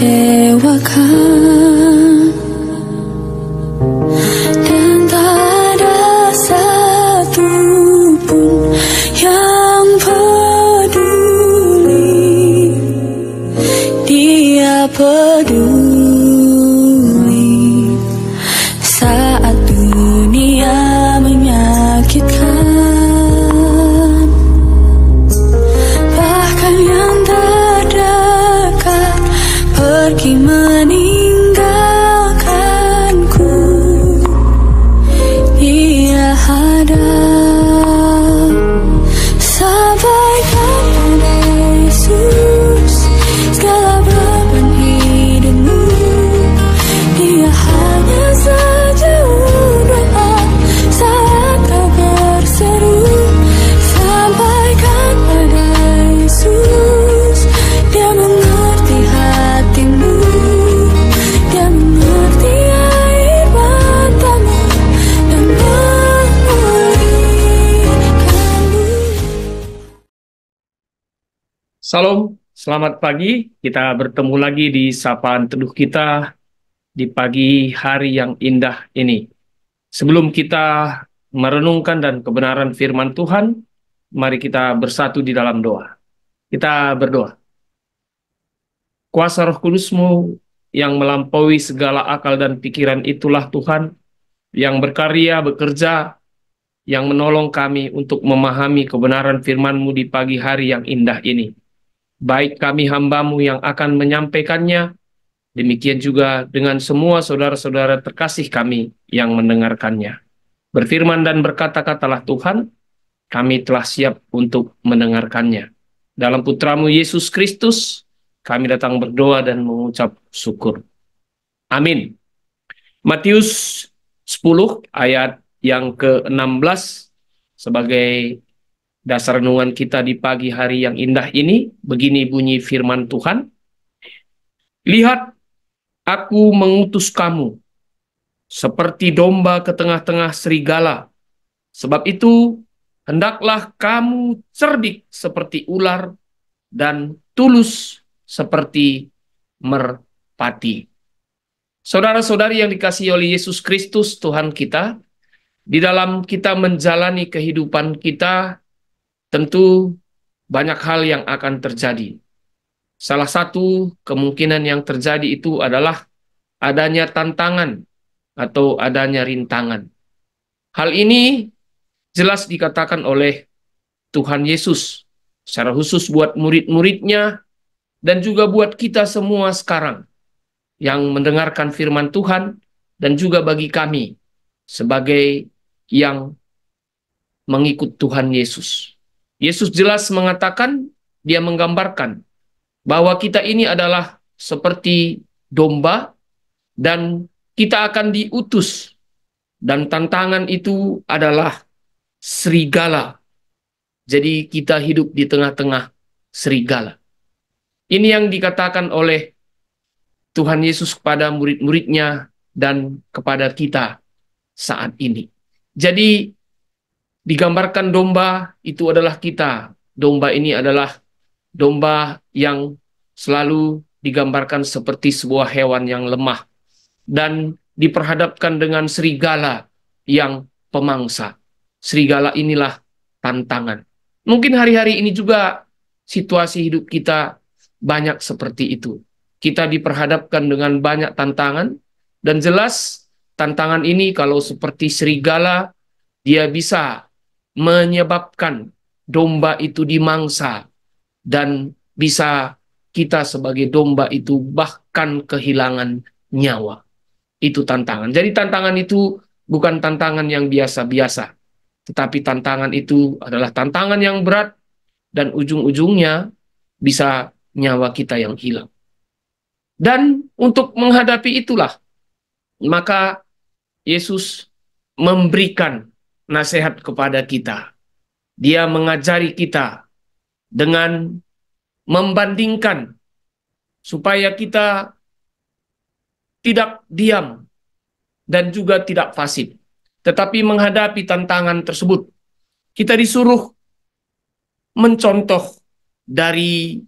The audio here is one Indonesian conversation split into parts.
mengecewakan, dan tak ada satu pun yang peduli. Dia peduli saat dunia menyakitkan, bahkan yang terdekat pergi meninggalkanku. Dia ada. Sampaikan pada Yesus segala beban hidupmu. Dia hanya sejauh doa saat kau berseru. Sampaikan pada Yesus, Dia mengerti hatimu. Dia mengerti air matamu dan memulihkanmu. Salam, selamat pagi. Kita bertemu lagi di sapaan teduh kita di pagi hari yang indah ini. Sebelum kita merenungkan dan kebenaran firman Tuhan, mari kita bersatu di dalam doa. Kita berdoa. Kuasa Roh Kudus-Mu yang melampaui segala akal dan pikiran itulah Tuhan, yang berkarya, bekerja, yang menolong kami untuk memahami kebenaran firman-Mu di pagi hari yang indah ini. Baik kami hamba-Mu yang akan menyampaikannya, demikian juga dengan semua saudara-saudara terkasih kami yang mendengarkannya. Berfirman dan berkata-katalah Tuhan, kami telah siap untuk mendengarkannya. Dalam Putra-Mu Yesus Kristus, kami datang berdoa dan mengucap syukur. Amin. Matius 10 ayat yang ke-16 sebagai dasar renungan kita di pagi hari yang indah ini. Begini bunyi firman Tuhan. Lihat, aku mengutus kamu seperti domba ke tengah-tengah serigala. Sebab itu, hendaklah kamu cerdik seperti ular dan tulus seperti merpati. Saudara-saudari yang dikasihi oleh Yesus Kristus Tuhan kita, di dalam kita menjalani kehidupan kita, tentu banyak hal yang akan terjadi. Salah satu kemungkinan yang terjadi itu adalah adanya tantangan atau adanya rintangan. Hal ini jelas dikatakan oleh Tuhan Yesus, secara khusus buat murid-muridnya dan juga buat kita semua sekarang yang mendengarkan firman Tuhan, dan juga bagi kami sebagai yang mengikut Tuhan Yesus. Yesus jelas mengatakan, dia menggambarkan bahwa kita ini adalah seperti domba dan kita akan diutus, dan tantangan itu adalah serigala. Jadi kita hidup di tengah-tengah serigala. Ini yang dikatakan oleh Tuhan Yesus kepada murid-muridnya dan kepada kita saat ini. Jadi digambarkan domba itu adalah kita. Domba ini adalah domba yang selalu digambarkan seperti sebuah hewan yang lemah dan diperhadapkan dengan serigala yang pemangsa. Serigala inilah tantangan. Mungkin hari-hari ini juga situasi hidup kita banyak seperti itu. Kita diperhadapkan dengan banyak tantangan, dan jelas tantangan ini kalau seperti serigala, dia bisa menyebabkan domba itu dimangsa, dan bisa kita sebagai domba itu bahkan kehilangan nyawa. Itu tantangan. Jadi tantangan itu bukan tantangan yang biasa-biasa, tetapi tantangan itu adalah tantangan yang berat, dan ujung-ujungnya bisa nyawa kita yang hilang. Dan untuk menghadapi itulah, maka Yesus memberikan nasihat kepada kita. Dia mengajari kita dengan membandingkan supaya kita tidak diam dan juga tidak fasih, tetapi menghadapi tantangan tersebut. Kita disuruh mencontoh dari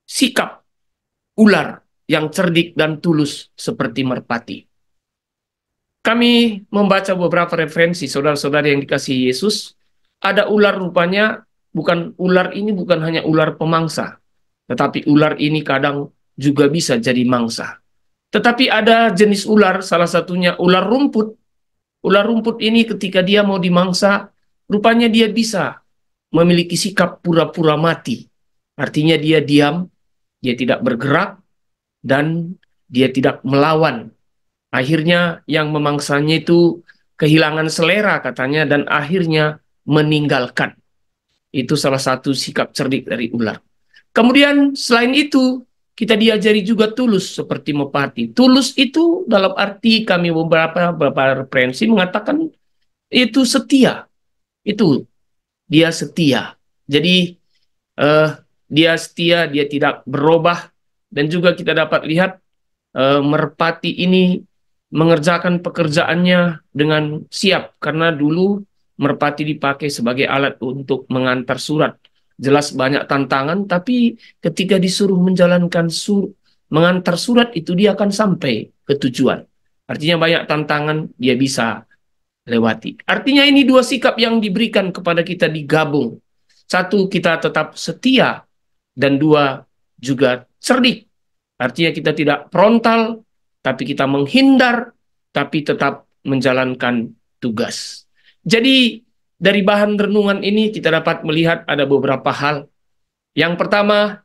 sikap ular yang cerdik dan tulus seperti merpati. Kami membaca beberapa referensi, saudara-saudara yang dikasihi Yesus. Ada ular rupanya, ular ini bukan hanya ular pemangsa, tetapi ular ini kadang juga bisa jadi mangsa. Tetapi ada jenis ular, salah satunya ular rumput. Ular rumput ini ketika dia mau dimangsa, rupanya dia bisa memiliki sikap pura-pura mati. Artinya dia diam, dia tidak bergerak, dan dia tidak melawan. Akhirnya yang memangsanya itu kehilangan selera katanya dan akhirnya meninggalkan. Itu salah satu sikap cerdik dari ular. Kemudian selain itu kita diajari juga tulus seperti merpati. Tulus itu dalam arti kami beberapa referensi mengatakan itu setia. Itu dia setia. Jadi dia setia, dia tidak berubah, dan juga kita dapat lihat merpati ini mengerjakan pekerjaannya dengan siap karena dulu merpati dipakai sebagai alat untuk mengantar surat. Jelas banyak tantangan, tapi ketika disuruh mengantar surat itu dia akan sampai ke tujuan. Artinya banyak tantangan dia bisa lewati. Artinya ini dua sikap yang diberikan kepada kita digabung. Satu, kita tetap setia, dan dua, juga cerdik. Artinya kita tidak frontal, tapi kita menghindar, tapi tetap menjalankan tugas. Jadi dari bahan renungan ini kita dapat melihat ada beberapa hal. Yang pertama,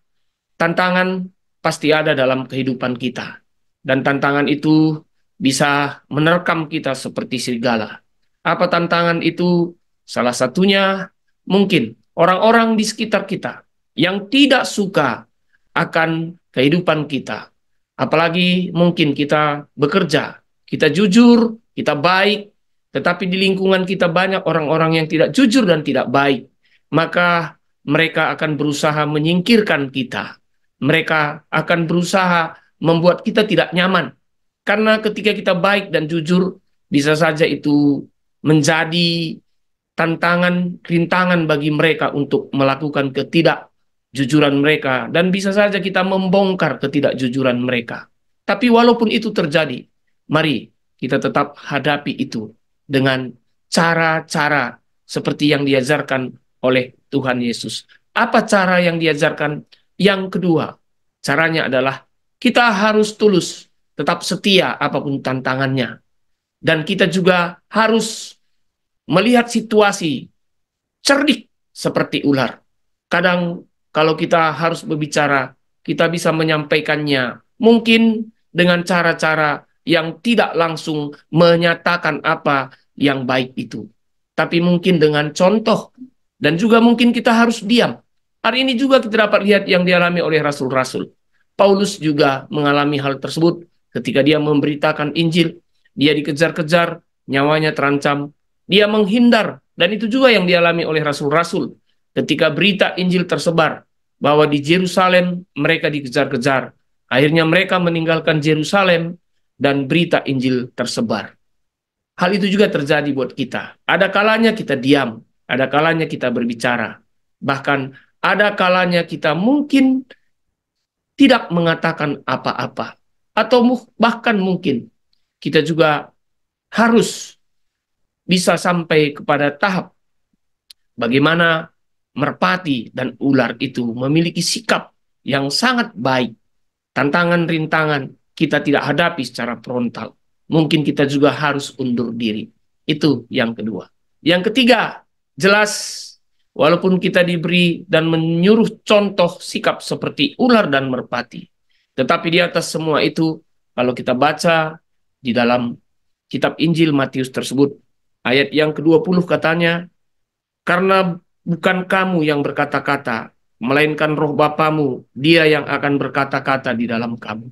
tantangan pasti ada dalam kehidupan kita. Dan tantangan itu bisa menerkam kita seperti serigala. Apa tantangan itu? Salah satunya mungkin orang-orang di sekitar kita yang tidak suka akan kehidupan kita. Apalagi mungkin kita bekerja, kita jujur, kita baik, tetapi di lingkungan kita banyak orang-orang yang tidak jujur dan tidak baik. Maka mereka akan berusaha menyingkirkan kita. Mereka akan berusaha membuat kita tidak nyaman. Karena ketika kita baik dan jujur, bisa saja itu menjadi rintangan bagi mereka untuk melakukan ketidakjujuran mereka, dan bisa saja kita membongkar ketidakjujuran mereka. Tapi walaupun itu terjadi, mari kita tetap hadapi itu dengan cara-cara seperti yang diajarkan oleh Tuhan Yesus. Apa cara yang diajarkan? Yang kedua, caranya adalah kita harus tulus, tetap setia apapun tantangannya. Dan kita juga harus melihat situasi cerdik seperti ular. Kadang kalau kita harus berbicara, kita bisa menyampaikannya mungkin dengan cara-cara yang tidak langsung menyatakan apa yang baik itu. Tapi mungkin dengan contoh, dan juga mungkin kita harus diam. Hari ini juga kita dapat lihat yang dialami oleh rasul-rasul. Paulus juga mengalami hal tersebut ketika dia memberitakan Injil. Dia dikejar-kejar, nyawanya terancam, dia menghindar, dan itu juga yang dialami oleh rasul-rasul. Ketika berita Injil tersebar bahwa di Yerusalem mereka dikejar-kejar, akhirnya mereka meninggalkan Yerusalem dan berita Injil tersebar. Hal itu juga terjadi buat kita. Ada kalanya kita diam, ada kalanya kita berbicara, bahkan ada kalanya kita mungkin tidak mengatakan apa-apa, atau bahkan mungkin kita juga harus bisa sampai kepada tahap bagaimana merpati dan ular itu memiliki sikap yang sangat baik. Tantangan-rintangan kita tidak hadapi secara frontal. Mungkin kita juga harus undur diri. Itu yang kedua. Yang ketiga, jelas walaupun kita diberi dan menyuruh contoh sikap seperti ular dan merpati, tetapi di atas semua itu, kalau kita baca di dalam kitab Injil Matius tersebut, ayat yang ke-20 katanya, karena bukan kamu yang berkata-kata, melainkan roh Bapamu, dia yang akan berkata-kata di dalam kamu.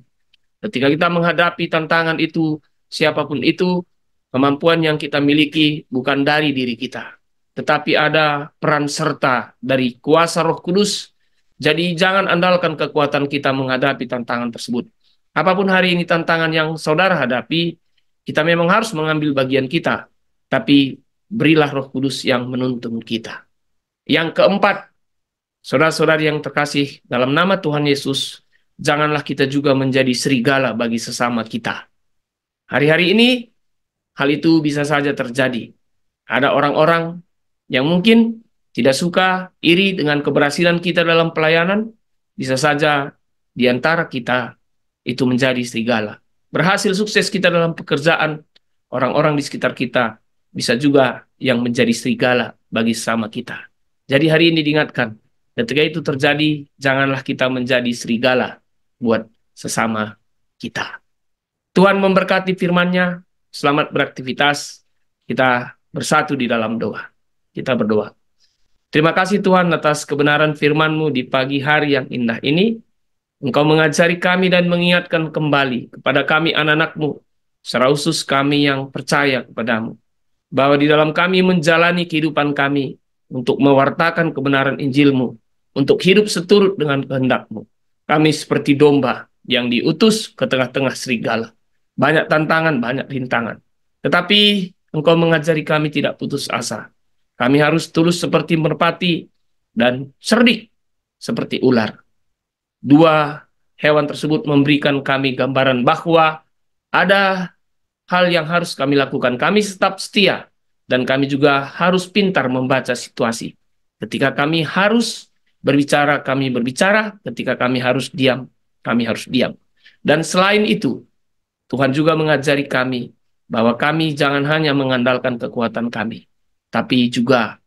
Ketika kita menghadapi tantangan itu, siapapun itu, kemampuan yang kita miliki bukan dari diri kita, tetapi ada peran serta dari kuasa Roh Kudus. Jadi jangan andalkan kekuatan kita menghadapi tantangan tersebut. Apapun hari ini tantangan yang saudara hadapi, kita memang harus mengambil bagian kita, tapi berilah Roh Kudus yang menuntun kita. Yang keempat, saudara-saudari yang terkasih, dalam nama Tuhan Yesus, janganlah kita juga menjadi serigala bagi sesama kita. Hari-hari ini, hal itu bisa saja terjadi. Ada orang-orang yang mungkin tidak suka, iri dengan keberhasilan kita dalam pelayanan, bisa saja di antara kita itu menjadi serigala. Berhasil sukses kita dalam pekerjaan, orang-orang di sekitar kita bisa juga yang menjadi serigala bagi sesama kita. Jadi hari ini diingatkan, ketika itu terjadi, janganlah kita menjadi serigala buat sesama kita. Tuhan memberkati firman-Nya. Selamat beraktivitas. Kita bersatu di dalam doa. Kita berdoa. Terima kasih Tuhan atas kebenaran firman-Mu di pagi hari yang indah ini. Engkau mengajari kami dan mengingatkan kembali kepada kami anak-anak-Mu, secara khusus kami yang percaya kepadamu, bahwa di dalam kami menjalani kehidupan kami untuk mewartakan kebenaran Injil-Mu, untuk hidup seturut dengan kehendak-Mu. Kami seperti domba yang diutus ke tengah-tengah serigala. Banyak tantangan, banyak rintangan. Tetapi Engkau mengajari kami tidak putus asa. Kami harus tulus seperti merpati dan cerdik seperti ular. Dua hewan tersebut memberikan kami gambaran bahwa ada hal yang harus kami lakukan. Kami tetap setia dan kami juga harus pintar membaca situasi. Ketika kami harus berbicara, kami berbicara. Ketika kami harus diam, kami harus diam. Dan selain itu, Tuhan juga mengajari kami bahwa kami jangan hanya mengandalkan kekuatan kami, tapi juga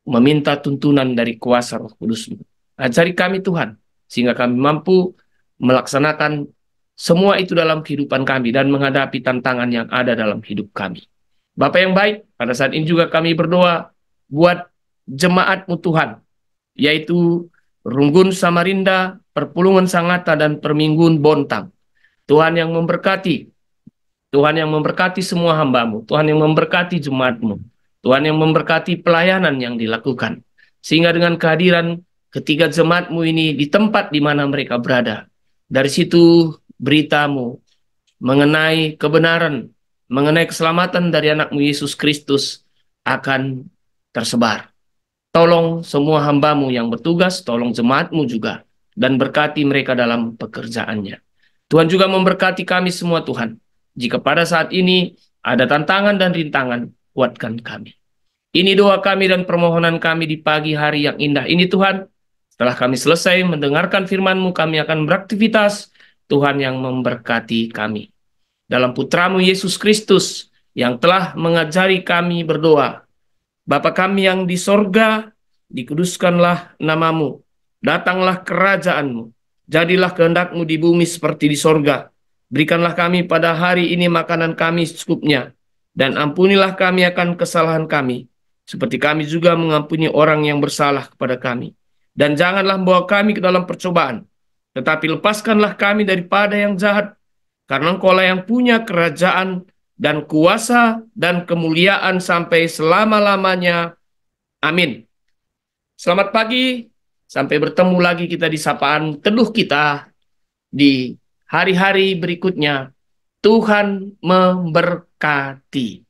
meminta tuntunan dari kuasa Roh Kudus-Mu. Ajari kami Tuhan, sehingga kami mampu melaksanakan semua itu dalam kehidupan kami dan menghadapi tantangan yang ada dalam hidup kami. Bapa yang baik, pada saat ini juga kami berdoa buat jemaat-Mu Tuhan, yaitu Runggun Samarinda, Perpulungan Sangatta, dan Permingguan Bontang. Tuhan yang memberkati, Tuhan yang memberkati semua hamba-Mu, Tuhan yang memberkati jemaat-Mu, Tuhan yang memberkati pelayanan yang dilakukan. Sehingga dengan kehadiran ketiga jemaat-Mu ini di tempat di mana mereka berada, dari situ berita-Mu mengenai kebenaran, mengenai keselamatan dari anak-Mu Yesus Kristus akan tersebar. Tolong semua hamba-Mu yang bertugas, tolong jemaat-Mu juga, dan berkati mereka dalam pekerjaannya. Tuhan juga memberkati kami semua Tuhan. Jika pada saat ini ada tantangan dan rintangan, kuatkan kami. Ini doa kami dan permohonan kami di pagi hari yang indah ini Tuhan. Setelah kami selesai mendengarkan firman-Mu, kami akan beraktivitas. Tuhan yang memberkati kami. Dalam Putra-Mu Yesus Kristus yang telah mengajari kami berdoa. Bapa kami yang di sorga, dikuduskanlah nama-Mu. Datanglah kerajaan-Mu. Jadilah kehendak-Mu di bumi seperti di sorga. Berikanlah kami pada hari ini makanan kami secukupnya. Dan ampunilah kami akan kesalahan kami, seperti kami juga mengampuni orang yang bersalah kepada kami. Dan janganlah membawa kami ke dalam percobaan, tetapi lepaskanlah kami daripada yang jahat. Karena Engkaulah yang punya kerajaan dan kuasa dan kemuliaan sampai selama-lamanya. Amin. Selamat pagi. Sampai bertemu lagi kita di sapaan teduh kita di hari-hari berikutnya. Tuhan memberkati.